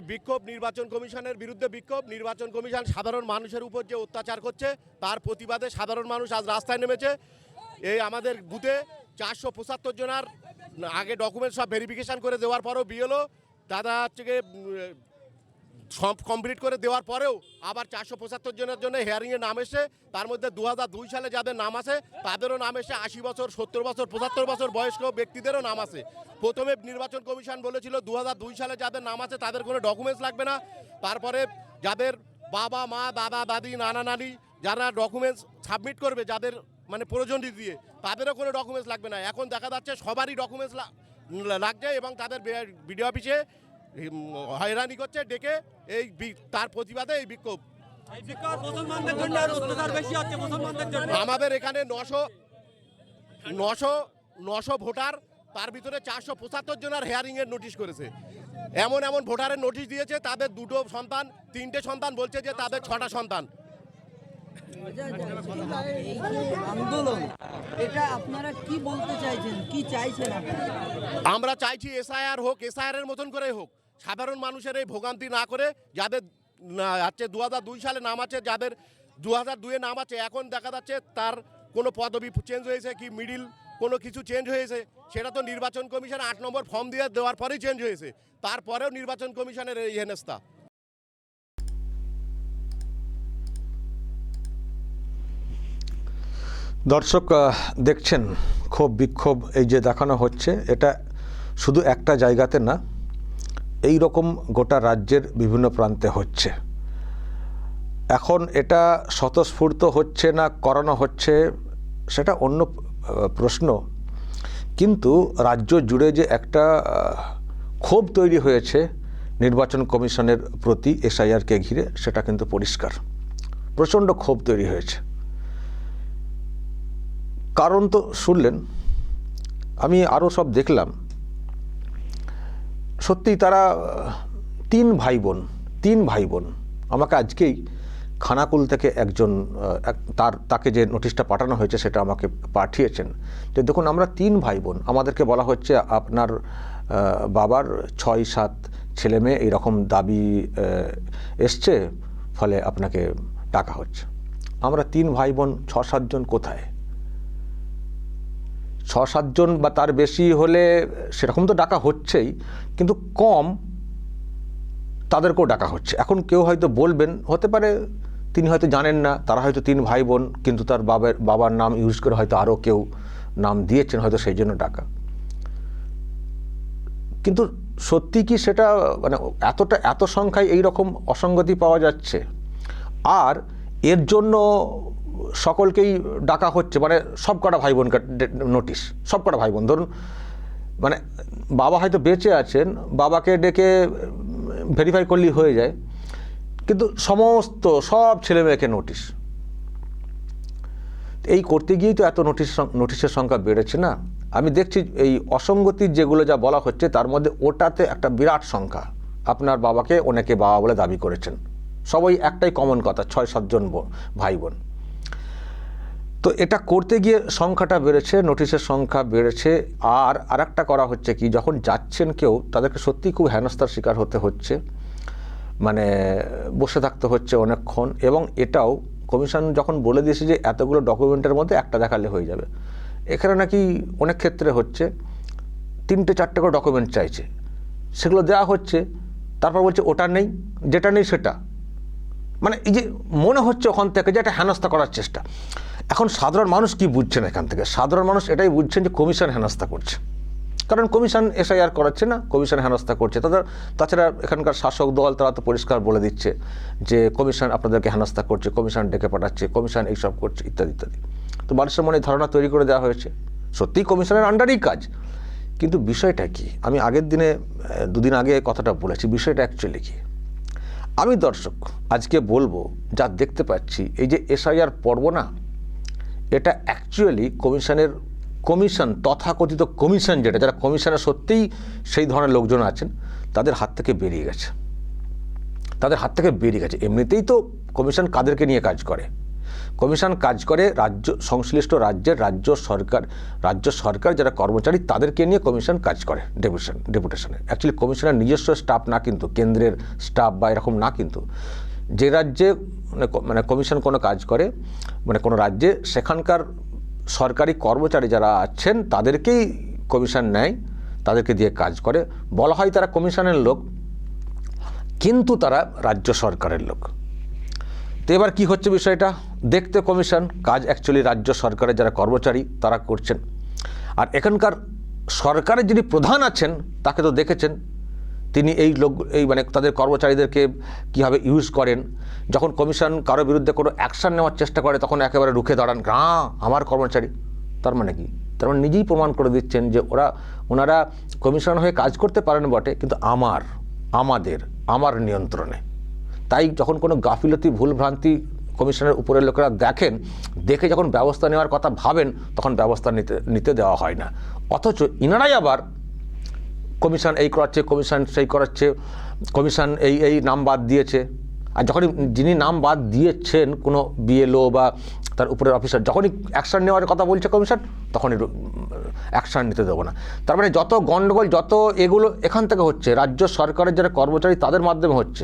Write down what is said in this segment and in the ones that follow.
বিক্ষোভ নির্বাচন কমিশনের বিরুদ্ধে বিক্ষোভ। নির্বাচন কমিশন সাধারণ মানুষের উপর যে অত্যাচার করছে তার প্রতিবাদে সাধারণ মানুষ আজ রাস্তায় নেমেছে। এই আমাদের বুথে 475 জনের আগে ডকুমেন্ট সব ভেরিফিকেশান করে দেওয়ার পরেও বিএলও দাদা হচ্ছে সব কমপ্লিট করে দেওয়ার পরেও আবার 475 জনের জন্য হিয়ারিংয়ে নাম এসে, তার মধ্যে 2002 সালে যাদের নাম আছে তাদেরও নাম এসে 80 বছর 70 বছর 75 বছর বয়স্ক ব্যক্তিদেরও নাম আছে। প্রথমে নির্বাচন কমিশন বলেছিল 2002 সালে যাদের নাম আছে তাদের কোনো ডকুমেন্টস লাগবে না। তারপরে যাদের বাবা মা দাদা দাদি নানা নানি যারা ডকুমেন্টস সাবমিট করবে যাদের মানে প্রয়োজনীয় দিয়ে তাদেরও কোনো ডকুমেন্টস লাগবে না। এখন দেখা যাচ্ছে সবারই ডকুমেন্টস লাগছে এবং তাদের বিডিও অফিসে হয়রানি করছে ডেকে। এই তার প্রতিবাদে এই বিক্ষোভ। আমাদের এখানে 900 ভোটার, তার ভিতরে 475 জনের হেয়ারিংয়ের নোটিশ করেছে। এমন ভোটারের নোটিশ দিয়েছে তাদের 2টো সন্তান 3টে সন্তান, বলছে যে তাদের 6টা সন্তান। আন্দোলন এটা আপনারা কি বলতে চাইছেন, কি চাইছেন? আমরা চাইছি এসআইআর হোক, এসআইআর এর মতন করে হোক, সাধারণ মানুষের এই ভোগান্তি না করে। যাদের হচ্ছে 2002 সালে নাম আছে, যাদের 2002-এ নাম আছে, এখন দেখা যাচ্ছে তার কোনো পদবি চেঞ্জ হয়েছে কি মিডিল কোনো কিছু চেঞ্জ হয়েছে, সেটা তো নির্বাচন কমিশন 8 নম্বর ফর্ম দিয়ে দেওয়ার পরেই চেঞ্জ হয়েছে। তারপরেও নির্বাচন কমিশনের এই হেনস্থা। দর্শক দেখছেন ক্ষোভ বিক্ষোভ এই যে দেখানো হচ্ছে, এটা শুধু একটা জায়গাতে না, এই রকম গোটা রাজ্যের বিভিন্ন প্রান্তে হচ্ছে। এখন এটা স্বতঃস্ফূর্ত হচ্ছে না করানো হচ্ছে সেটা অন্য প্রশ্ন, কিন্তু রাজ্য জুড়ে যে একটা ক্ষোভ তৈরি হয়েছে নির্বাচন কমিশনের প্রতি এসআইআরকে ঘিরে, সেটা কিন্তু পরিষ্কার। প্রচণ্ড ক্ষোভ তৈরি হয়েছে। কারণ তো শুনলেন, আমি আরও সব দেখলাম, সত্যি তারা 3 ভাই বোন। আমাকে আজকেই খানাকুল থেকে একজন তাকে যে নোটিশটা পাঠানো হয়েছে সেটা আমাকে পাঠিয়েছেন যে দেখুন আমরা 3 ভাই বোন, আমাদেরকে বলা হচ্ছে আপনার বাবার 6-7 ছেলে মেয়ে এইরকম দাবি এসছে, ফলে আপনাকে ডাকা হচ্ছে। আমরা 3 ভাই বোন, 6-7 জন কোথায়? 6-7 জন বা তার বেশি হলে সেরকম তো ডাকা হচ্ছেই, কিন্তু কম তাদেরকেও ডাকা হচ্ছে। এখন কেউ হয়তো বলবেন, হতে পারে তিনি হয়তো জানেন না, তারা হয়তো 3 ভাই বোন, কিন্তু তার বাবার নাম ইউজ করে হয়তো আরও কেউ নাম দিয়েছেন, হয়তো সেই জন্য ডাকা। কিন্তু সত্যি কি সেটা মানে এত সংখ্যায় এই রকম অসঙ্গতি পাওয়া যাচ্ছে? আর এর জন্য সকলকেই ডাকা হচ্ছে, মানে সব কটা ভাই বোনকে নোটিশ, সব কটা ভাই বোন। ধরুন মানে বাবা হয়তো বেঁচে আছেন, বাবাকে ডেকে ভেরিফাই করলেই হয়ে যায়, কিন্তু সব ছেলে মেয়েকে নোটিশ। এই করতে গিয়েই তো এত নোটিশের সংখ্যা বেড়েছে না। আমি দেখছি এই অসঙ্গতির যেগুলো যা বলা হচ্ছে তার মধ্যে ওটাতে একটা বিরাট সংখ্যা। আপনার বাবাকে অনেকে বাবা বলে দাবি করেছেন, সবাই একটাই কমন কথা, 6-7 জন ভাই বোন। তো এটা করতে গিয়ে সংখ্যাটা বেড়েছে, নোটিশের সংখ্যা বেড়েছে। আর আরেকটা করা হচ্ছে কি, যখন যাচ্ছেন কেউ তাদেরকে সত্যি খুব হেনস্থার শিকার হতে হচ্ছে, মানে বসে থাকতে হচ্ছে অনেকক্ষণ। এবং এটাও কমিশন যখন বলে দিয়েছে যে এতগুলো ডকুমেন্টের মধ্যে একটা দেখালে হয়ে যাবে, এখানে নাকি অনেক ক্ষেত্রে হচ্ছে 3-4টে করে ডকুমেন্ট চাইছে, সেগুলো দেওয়া হচ্ছে, তারপর বলছে ওটা নেই, যেটা নেই সেটা। মানে এই যে মনে হচ্ছে ওখান থেকে যে একটা হেনস্থা করার চেষ্টা। এখন সাধারণ মানুষ কি বুঝছেন এখান থেকে? সাধারণ মানুষ এটাই বুঝছেন যে কমিশন হেনস্থা করছে, কারণ কমিশন এসআইআর করাচ্ছে না, কমিশন হেনস্থা করছে। তাছাড়া এখানকার শাসক দল তারা তো পরিষ্কার বলে দিচ্ছে যে কমিশন আপনাদেরকে হেনস্থা করছে, কমিশন ডেকে পাঠাচ্ছে, কমিশন এইসব করছে ইত্যাদি ইত্যাদি। তো মানুষের মনে ধারণা তৈরি করে দেওয়া হয়েছে, সত্যিই কমিশনের আন্ডারেই কাজ। কিন্তু বিষয়টা কি, আমি আগের দিনে 2 দিন আগে কথাটা বলেছি, বিষয়টা অ্যাকচুয়ালি কি আমি দর্শক আজকে বলবো। যা দেখতে পাচ্ছি এই যে এসআইআর পর্ব না, এটা অ্যাকচুয়ালি কমিশন তথাকথিত কমিশন, যারা কমিশনে সত্যিই সেই ধরনের লোকজন আছেন তাদের হাত থেকে বেরিয়ে গেছে। এমনিতেই তো কমিশন কাদেরকে নিয়ে কাজ করে? কমিশন কাজ করে সংশ্লিষ্ট রাজ্যের রাজ্য সরকার যারা কর্মচারী তাদেরকে নিয়ে কমিশন কাজ করে ডেপুটেশনে। অ্যাকচুয়ালি কমিশনের নিজস্ব স্টাফ না, কিন্তু কেন্দ্রের স্টাফ বা এরকম না, কিন্তু যে রাজ্যে মানে কমিশন কোনো কাজ করে, মানে কোনো রাজ্যে সেখানকার সরকারি কর্মচারী যারা আছেন তাদেরকেই কমিশন নেয়, তাদেরকে দিয়ে কাজ করে। বলা হয় তারা কমিশনের লোক, কিন্তু তারা রাজ্য সরকারের লোক। তো এবার কী হচ্ছে বিষয়টা, দেখতে কমিশন, কাজ অ্যাকচুয়ালি রাজ্য সরকারের যারা কর্মচারী তারা করছেন। আর এখানকার সরকারের যিনি প্রধান আছেন তাকে তো দেখেছেন, তিনি এই মানে তাদের কর্মচারীদেরকে কীভাবে ইউজ করেন। যখন কমিশন কারো বিরুদ্ধে কোনো অ্যাকশান নেওয়ার চেষ্টা করে তখন একেবারে রুখে দাঁড়ান, আমার কর্মচারী। তার মানে কি? তার মানে নিজেই প্রমাণ করে দিচ্ছেন যে ওনারা কমিশন হয়ে কাজ করতে পারেন বটে, কিন্তু আমার নিয়ন্ত্রণে। তাই যখন কোনো গাফিলতি ভুলভ্রান্তি কমিশনের উপরের লোকেরা দেখে যখন ব্যবস্থা নেওয়ার কথা ভাবেন তখন ব্যবস্থা নিতে দেওয়া হয় না। অথচ ইনারাই আবার কমিশন এই করাচ্ছে, কমিশন সেই করাচ্ছে, কমিশন এই নাম বাদ দিয়েছে। আর যখনই যিনি নাম বাদ দিয়েছেন কোনো বিএলও বা তার উপরের অফিসার, যখনই অ্যাকশান নেওয়ার কথা বলছে কমিশন, তখনই অ্যাকশান নিতে দেবো না। তার মানে যত গণ্ডগোল, যত এগুলো এখান থেকে হচ্ছে, রাজ্য সরকারের যারা কর্মচারী তাদের মাধ্যমে হচ্ছে।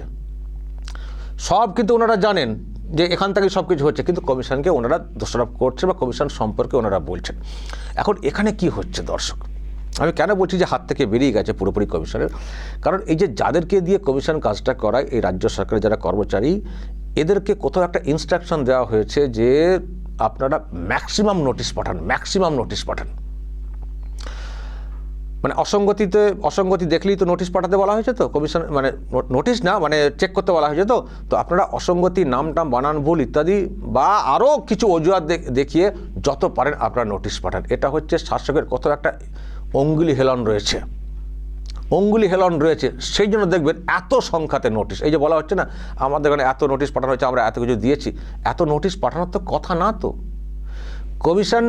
সব কিন্তু ওনারা জানেন যে এখান থেকে সব কিছু হচ্ছে, কিন্তু কমিশনকে ওনারা দোষারোপ করছে বা কমিশন সম্পর্কে ওনারা বলছেন। এখন এখানে কি হচ্ছে দর্শক, আমি কেন বলছি যে হাত থেকে বেরিয়ে গেছে পুরোপুরি কমিশনের, কারণ এই যে যাদেরকে দিয়ে কমিশন কাজটা করায়, এই রাজ্য সরকারের যারা কর্মচারী, এদেরকে কোথাও একটা ইনস্ট্রাকশন দেওয়া হয়েছে যে আপনারা ম্যাক্সিমাম নোটিশ পাঠান। মানে অসঙ্গতি দেখলেই তো নোটিশ পাঠাতে বলা হয়েছে, তো কমিশন মানে নোটিশ না, মানে চেক করতে বলা হয়েছে। তো আপনারা অসঙ্গতি, নাম বানান ভুল ইত্যাদি বা আরও কিছু অজুহাত দেখিয়ে যত পারেন আপনারা নোটিশ পাঠান। এটা হচ্ছে শাসকের কোথাও একটা অঙ্গুলি হেলন রয়েছে, সেই জন্য দেখবেন এত সংখ্যাতে নোটিশ। এই যে বলা হচ্ছে না আমাদের এখানে এত নোটিশ পাঠানো হচ্ছে, আমরা এত কিছু দিয়েছি, এত নোটিশ পাঠানোর তো কথা না। তো কমিশন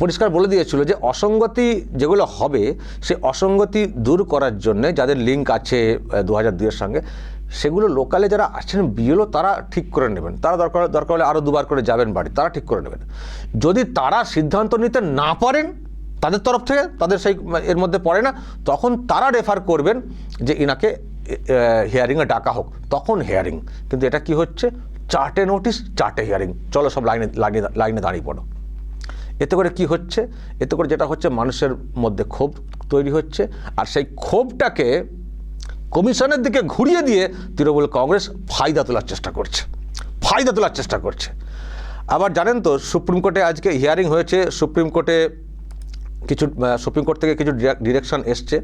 পরিষ্কার বলে দিয়েছিল যে অসঙ্গতি যেগুলো হবে সেই অসঙ্গতি দূর করার জন্য যাদের লিঙ্ক আছে 2002-এর সঙ্গে, সেগুলো লোকালে যারা আছেন বিএলও তারা ঠিক করে নেবেন। তারা দরকার হলে আরও 2বার করে যাবেন বাড়ি, তারা ঠিক করে নেবেন। যদি তারা সিদ্ধান্ত নিতে না পারেন তাদের তরফ থেকে, তাদের সেই এর মধ্যে পড়ে না, তখন তারা রেফার করবেন যে ইনাকে হিয়ারিংয়ে ডাকা হোক, তখন হিয়ারিং। কিন্তু এটা কি হচ্ছে, চার্টে নোটিশ, চার্টে হিয়ারিং, চলো সব লাইনে দাঁড়িয়ে পড়ো। এতে করে কি হচ্ছে, এতে করে যেটা হচ্ছে মানুষের মধ্যে ক্ষোভ তৈরি হচ্ছে, আর সেই ক্ষোভটাকে কমিশনের দিকে ঘুরিয়ে দিয়ে তৃণমূল কংগ্রেস ফায়দা তোলার চেষ্টা করছে। আবার জানেন তো সুপ্রিম কোর্টে আজকে হিয়ারিং হয়েছে, সুপ্রিম কোর্ট থেকে কিছু ডিরেকশন এসছে।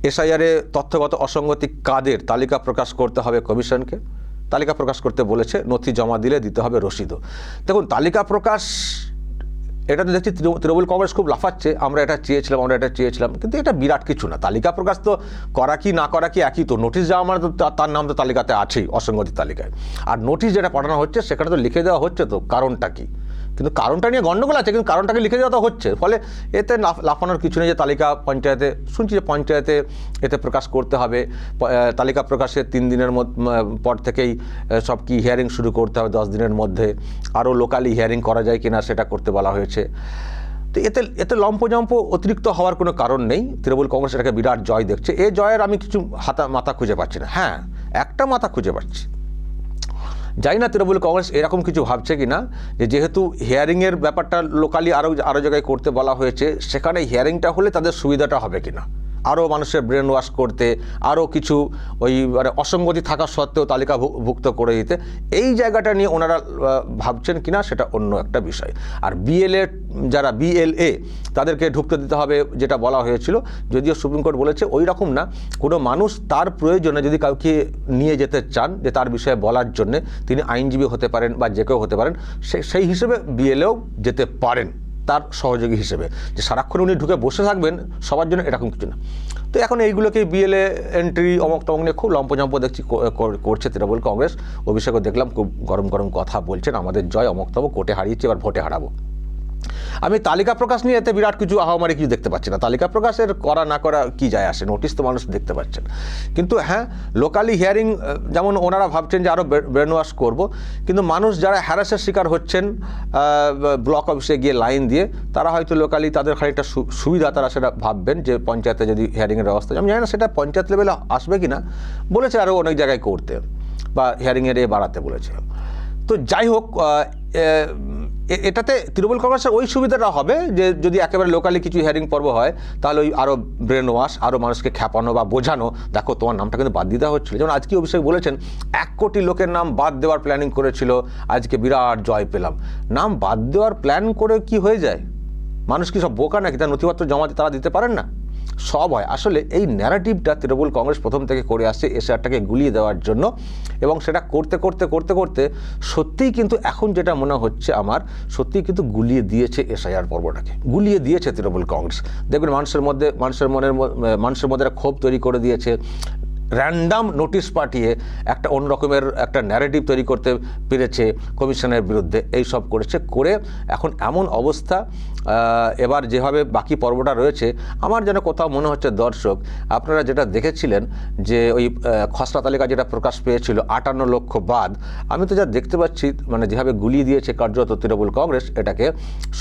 এসআইআরে তথ্যগত অসঙ্গতি কাদের তালিকা প্রকাশ করতে হবে কমিশনকে, তালিকা প্রকাশ করতে বলেছে, নথি জমা দিতে হবে রসিদও। দেখুন তালিকা প্রকাশ, এটা তো দেখছি তৃণমূল কংগ্রেস খুব লাফাচ্ছে, আমরা এটা চেয়েছিলাম, কিন্তু এটা বিরাট কিছু না। তালিকা প্রকাশ তো করা কি না করা কি একই, তো নোটিশ যাওয়া মানে তো তার নাম তো তালিকাতে আছেই, অসঙ্গতি তালিকায়। আর নোটিশ যেটা পাঠানো হচ্ছে সেখানে তো লিখে দেওয়া হচ্ছে তো কারণটা কি, কিন্তু কারণটা নিয়ে গণ্ডগোল আছে, কিন্তু কারণটাকে লিখে দেওয়া তো হচ্ছে। ফলে এতে লাফানোর কিছু নেই যে তালিকা পঞ্চায়েতে, শুনছি যে পঞ্চায়েতে এতে প্রকাশ করতে হবে, তালিকা প্রকাশের 3 দিনের পর থেকেই সব কি হিয়ারিং শুরু করতে হবে 10 দিনের মধ্যে, আরও লোকালি হিয়ারিং করা যায় কিনা সেটা করতে বলা হয়েছে। তো এতে লম্পজম্প অতিরিক্ত হওয়ার কোনো কারণ নেই। তৃণমূল কংগ্রেস এটাকে বিরাট জয় দেখছে। এই জয়ের আমি কিছু মাথা খুঁজে পাচ্ছি না। হ্যাঁ, একটা মাথা খুঁজে পাচ্ছি, জানি না তৃণমূল কংগ্রেস এরকম কিছু ভাবছে কিনা, যে যেহেতু হিয়ারিংয়ের ব্যাপারটা লোকালি আরও জায়গায় করতে বলা হয়েছে, সেখানে হিয়ারিংটা হলে তাদের সুবিধাটা হবে কিনা, আরও মানুষের ব্রেন ওয়াশ করতে, আরও কিছু মানে অসঙ্গতি থাকা সত্ত্বেও তালিকাভুক্ত করে দিতে, এই জায়গাটা নিয়ে ওনারা ভাবছেন কিনা সেটা অন্য একটা বিষয়। আর যারা বিএলএ তাদেরকে ঢুকতে দিতে হবে যেটা বলা হয়েছিল, যদিও সুপ্রিম কোর্ট বলেছে ওই রকম না, কোনো মানুষ তার প্রয়োজনে যদি কাউকে নিয়ে যেতে চান যে তার বিষয়ে বলার জন্যে, তিনি আইনজীবী হতে পারেন বা যে কেউ হতে পারেন, সেই হিসেবে বিএলএও যেতে পারেন তার সহযোগী হিসেবে। যে সারাক্ষণ উনি ঢুকে বসে থাকবেন সবার জন্য, এরকম কিছু না। তো এখন এইগুলোকে বিএলএ এন্ট্রি অমক তমক নিয়ে খুব লম্পজম্প দেখছি করছে তৃণমূল কংগ্রেস। অভিষেকও দেখলাম খুব গরম কথা বলছেন, আমাদের জয়, অমক তমক, কোর্টে হারিয়েছে, এবার ভোটে হারাবো। আমি তালিকা প্রকাশ নিয়ে এতে বিরাট কিছু আহামারি কিছু দেখতে পাচ্ছি না। তালিকা প্রকাশের করা না করা কি যায় আসে, নোটিশ তো মানুষ দেখতে পাচ্ছেন। কিন্তু হ্যাঁ, লোকালি হিয়ারিং যেমন ওনারা ভাবছেন যে আরও ব্রেন ওয়াশ করবো, কিন্তু মানুষ যারা হ্যারাসের শিকার হচ্ছেন ব্লক অফিসে গিয়ে লাইন দিয়ে, তারা হয়তো লোকালি তাদের খানিকটা সুবিধা তারা সেটা ভাববেন যে পঞ্চায়েতে যদি হিয়ারিংয়ের ব্যবস্থা, আমি জানি না সেটা পঞ্চায়েত লেভেলে আসবে কি না, বলেছে আরও অনেক জায়গায় করতে বা হিয়ারিংয়ের বাড়াতে বলেছে। তো যাই হোক, এটাতে তৃণমূল কংগ্রেসের ওই সুবিধাটা হবে যে যদি একেবারে লোকালি কিছু হিয়ারিং পর্ব হয়, তাহলে ওই আরও ব্রেন ওয়াশ, আরও মানুষকে খ্যাপানো বা বোঝানো, দেখো তোমার নামটা কিন্তু বাদ দিতে হচ্ছিল। যেমন আজকে অভিষেক বলেছেন 1 কোটি লোকের নাম বাদ দেওয়ার প্ল্যানিং করেছিল, আজকে বিরাট জয় পেলাম। নাম বাদ দেওয়ার প্ল্যান করে কি হয়ে যায়? মানুষ কি সব বোকা নাকি? তার নথিপত্র জমা তারা দিতে পারেন না? সব হয়। আসলে এই ন্যারেটিভটা তৃণমূল কংগ্রেস প্রথম থেকে করে আসছে এসআরটাকে গুলিয়ে দেওয়ার জন্য, এবং সেটা করতে করতে করতে করতে সত্যিই কিন্তু এখন যেটা মনে হচ্ছে আমার, সত্যিই কিন্তু গুলিয়ে দিয়েছে এসআইআর পর্বটাকে, গুলিয়ে দিয়েছে তৃণমূল কংগ্রেস। দেখবেন মানুষের মধ্যে একটা ক্ষোভ তৈরি করে দিয়েছে, র্যান্ডাম নোটিশ পাঠিয়ে একটা অন্যরকমের একটা ন্যারেটিভ তৈরি করতে পেরেছে কমিশনের বিরুদ্ধে, এই সব করেছে, করে এখন এমন অবস্থা। এবার যেভাবে বাকি পর্বটা রয়েছে, আমার যেন কোথাও মনে হচ্ছে দর্শক আপনারা যেটা দেখেছিলেন যে ওই খসড়া তালিকা যেটা প্রকাশ পেয়েছিল 58 লক্ষ বাদ, আমি তো যা দেখতে পাচ্ছি মানে যেভাবে গুলিয়ে দিয়েছে কার্যত তৃণমূল কংগ্রেস এটাকে,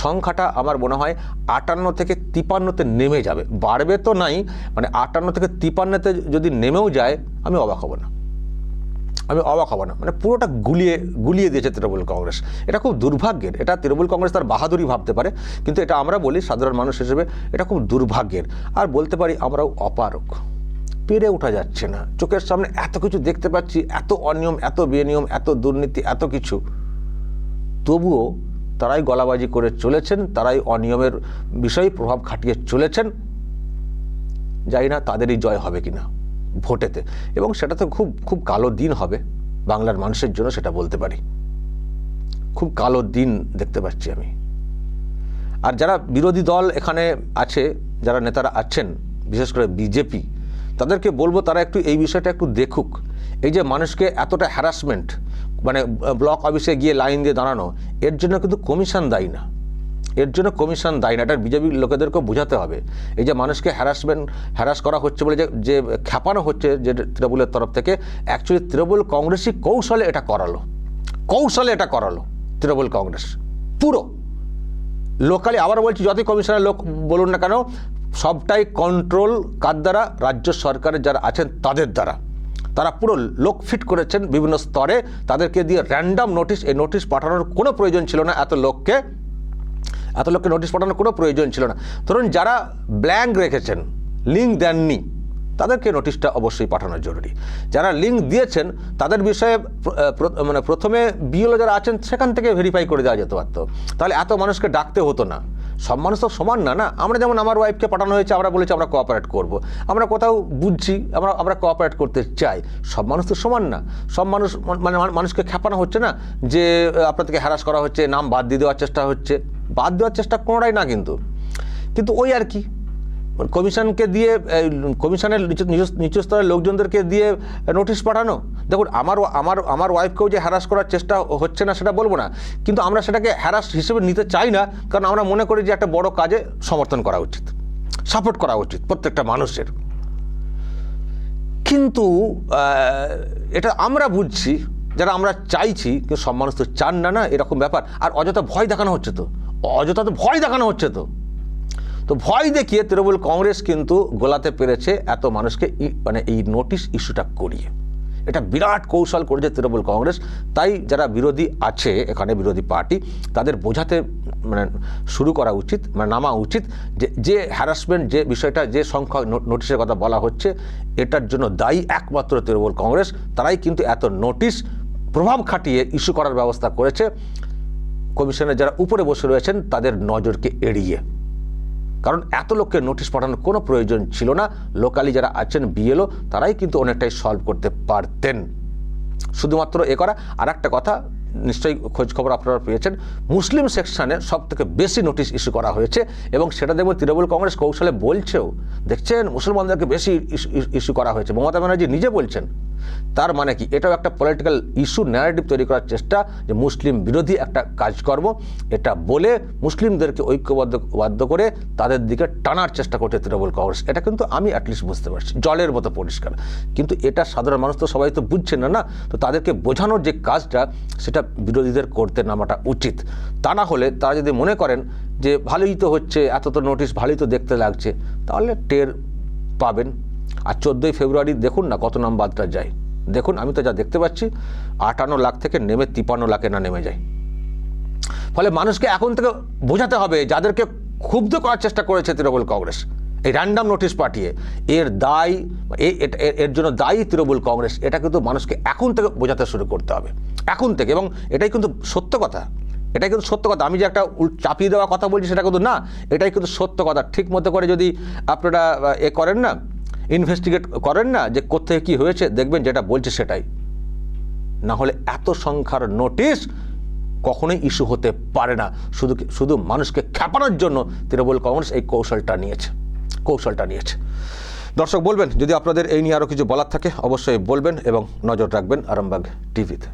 সংখ্যাটা আমার মনে হয় 58 থেকে 53-তে নেমে যাবে, বাড়বে তো নাই, মানে 58 থেকে 53-তে যদি নেমেও যায় আমি অবাক হব না, মানে পুরোটা গুলিয়ে দিয়েছে তৃণমূল কংগ্রেস। এটা খুব দুর্ভাগ্যের। এটা তৃণমূল কংগ্রেস তার বাহাদুরি ভাবতে পারে, কিন্তু এটা আমরা বলি সাধারণ মানুষ হিসেবে এটা খুব দুর্ভাগ্যের। আর বলতে পারি আমরাও অপারক, পেরে ওঠা যাচ্ছে না। চোখের সামনে এত কিছু দেখতে পাচ্ছি, এত অনিয়ম, এত বেনিয়ম, এত দুর্নীতি, এত কিছু, তবুও তারাই গলাবাজি করে চলেছেন, তারাই অনিয়মের বিষয়ে প্রভাব খাটিয়ে চলেছেন। জানি না তাদেরই জয় হবে কিনা ভোটেতে, এবং সেটা তো খুব খুব কালো দিন হবে বাংলার মানুষের জন্য, সেটা বলতে পারি। খুব কালো দিন দেখতে পাচ্ছি আমি। আর যারা বিরোধী দল এখানে আছে, যারা নেতারা আছেন, বিশেষ করে বিজেপি, তাদেরকে বলবো তারা একটু এই বিষয়টা একটু দেখুক। এই যে মানুষকে এতটা হ্যারাসমেন্ট, মানে ব্লক অফিসে গিয়ে লাইন দিয়ে দাঁড়ানো, এর জন্য কিন্তু কমিশন দায়ী না, এটা বিজেপির লোকেদেরকেও বোঝাতে হবে। এই যে মানুষকে হ্যারাস করা হচ্ছে বলে যে খ্যাপানো হচ্ছে যে তৃণমূলের তরফ থেকে, অ্যাকচুয়ালি তৃণমূল কংগ্রেসই কৌশলে এটা করালো তৃণমূল কংগ্রেস পুরো লোকালি। আবার বলছি, যতই কমিশনের লোক বলুন না কেন, সবটাই কন্ট্রোল কার দ্বারা? রাজ্য সরকারের যারা আছেন তাদের দ্বারা। তারা পুরো লোক ফিট করেছেন বিভিন্ন স্তরে, তাদেরকে দিয়ে র্যান্ডাম নোটিশ, এই নোটিশ পাঠানোর কোনো প্রয়োজন ছিল না, এত লোককে নোটিশ পাঠানোর কোনো প্রয়োজন ছিল না। ধরুন যারা ব্ল্যাঙ্ক রেখেছেন, লিঙ্ক দেননি, তাদেরকে নোটিশটা অবশ্যই পাঠানো জরুরি। যারা লিঙ্ক দিয়েছেন তাদের বিষয়ে মানে প্রথমে বিএলও যারা আছেন সেখান থেকে ভেরিফাই করে দেওয়া যেতে পারতো, তাহলে এত মানুষকে ডাকতে হতো না। সব মানুষ তো সমান না। আমরা যেমন আমার ওয়াইফকে পাঠানো হয়েছে, আমরা বলেছি আমরা কোঅপারেট করব, আমরা কোথাও বুঝছি আমরা কোঅপারেট করতে চাই। সব মানুষ তো সমান না। সব মানুষ মানে মানুষকে খেপানো হচ্ছে না যে আপনাদেরকে হ্যারাস করা হচ্ছে, নাম বাদ দিয়ে দেওয়ার চেষ্টা হচ্ছে। বাদ দেওয়ার চেষ্টা কোনোটাই না, কিন্তু ওই আর কি, কমিশনকে দিয়ে, কমিশনের নিচু স্তরের লোকজনদেরকে দিয়ে নোটিশ পাঠানো। দেখুন আমার ওয়াইফকেও যে হ্যারাস করার চেষ্টা হচ্ছে না সেটা বলবো না, কিন্তু আমরা সেটাকে হ্যারাস হিসেবে নিতে চাই না, কারণ আমরা মনে করি যে একটা বড় কাজে সমর্থন করা উচিত, সাপোর্ট করা উচিত প্রত্যেকটা মানুষের। কিন্তু এটা আমরা বুঝছি, যারা আমরা চাইছি, কিন্তু সব মানুষ তো চান না, এরকম ব্যাপার। আর অযথা ভয় দেখানো হচ্ছে তো ভয় দেখিয়ে তৃণমূল কংগ্রেস কিন্তু গোলাতে পেরেছে এত মানুষকে, মানে এই নোটিশ ইস্যুটা করিয়ে। এটা বিরাট কৌশল করেছে তৃণমূল কংগ্রেস। তাই যারা বিরোধী আছে এখানে, বিরোধী পার্টি, তাদের বোঝাতে মানে শুরু করা উচিত, মানে নামা উচিত যে হ্যারাসমেন্ট, যে বিষয়টা, যে সংখ্যা নোটিশের কথা বলা হচ্ছে, এটার জন্য দায়ী একমাত্র তৃণমূল কংগ্রেস। তারাই কিন্তু এত নোটিশ প্রভাব খাটিয়ে ইস্যু করার ব্যবস্থা করেছে, কমিশনের যারা উপরে বসে রয়েছেন তাদের নজরকে এড়িয়ে। কারণ এত লোককে নোটিশ পাঠানোর কোনো প্রয়োজন ছিল না। লোকালি যারা আছেন বিএলও, তারাই কিন্তু অনেকটাই সলভ করতে পারতেন। শুধুমাত্র এ করা। আর একটা কথা, নিশ্চয়ই খোঁজ খবর আপনারা পেয়েছেন, মুসলিম সেকশনে সব থেকে বেশি নোটিশ ইস্যু করা হয়েছে এবং সেটা দেখবেন তৃণমূল কংগ্রেস কৌশলে বলছেও, দেখছেন মুসলমানদেরকে বেশি ইস্যু করা হয়েছে। মমতা ব্যানার্জি নিজে বলছেন। তার মানে কি, এটাও একটা পলিটিক্যাল ইস্যু ন্যারেটিভ তৈরি করার চেষ্টা, যে মুসলিম বিরোধী একটা কাজকর্ম, এটা বলে মুসলিমদেরকে ঐক্যবদ্ধ করে তাদের দিকে টানার চেষ্টা করছে তৃণমূল কংগ্রেস। এটা কিন্তু আমি অ্যাটলিস্ট বুঝতে পারছি, জলের মতো পরিষ্কার। কিন্তু এটা সাধারণ মানুষ তো সবাই তো বুঝছেন না, তো তাদেরকে বোঝানোর যে কাজটা সেটা বিরোধীদের করতে নামাটা উচিত। তা না হলে তারা যদি মনে করেন যে ভালোই তো হচ্ছে, এত তো নোটিশ ভালোই তো দেখতে লাগছে, তাহলে টের পাবেন। আর 14ই ফেব্রুয়ারি দেখুন না কত নামবাদটা যায়, দেখুন। আমি তো যা দেখতে পাচ্ছি 58 লাখ থেকে নেমে 53 লাখে না নেমে যায়। ফলে মানুষকে এখন থেকে বোঝাতে হবে, যাদেরকে ক্ষুব্ধ করার চেষ্টা করেছে তৃণমূল কংগ্রেস এই র্যান্ডাম নোটিশ পাঠিয়ে, এর দায় এর জন্য দায়ী তৃণমূল কংগ্রেস। এটা কিন্তু মানুষকে এখন থেকে বোঝাতে শুরু করতে হবে, এখন থেকে। এবং এটাই কিন্তু সত্য কথা, এটাই কিন্তু সত্য কথা। আমি যে একটা চাপিয়ে দেওয়া কথা বলছি সেটা কিন্তু না, এটাই কিন্তু সত্য কথা। ঠিক মতো করে যদি আপনারা করেন না, ইনভেস্টিগেট করেন না যে কোথায় কী হয়েছে, দেখবেন যেটা বলছে সেটাই। না হলে এত সংখ্যার নোটিশ কখনোই ইস্যু হতে পারে না। শুধু মানুষকে খেপানোর জন্য তৃণমূল কংগ্রেস এই কৌশলটা নিয়েছে। দর্শক বলবেন, যদি আপনাদের এই নিয়ে আরও কিছু বলার থাকে অবশ্যই বলবেন এবং নজর রাখবেন আরামবাগ টিভিতে।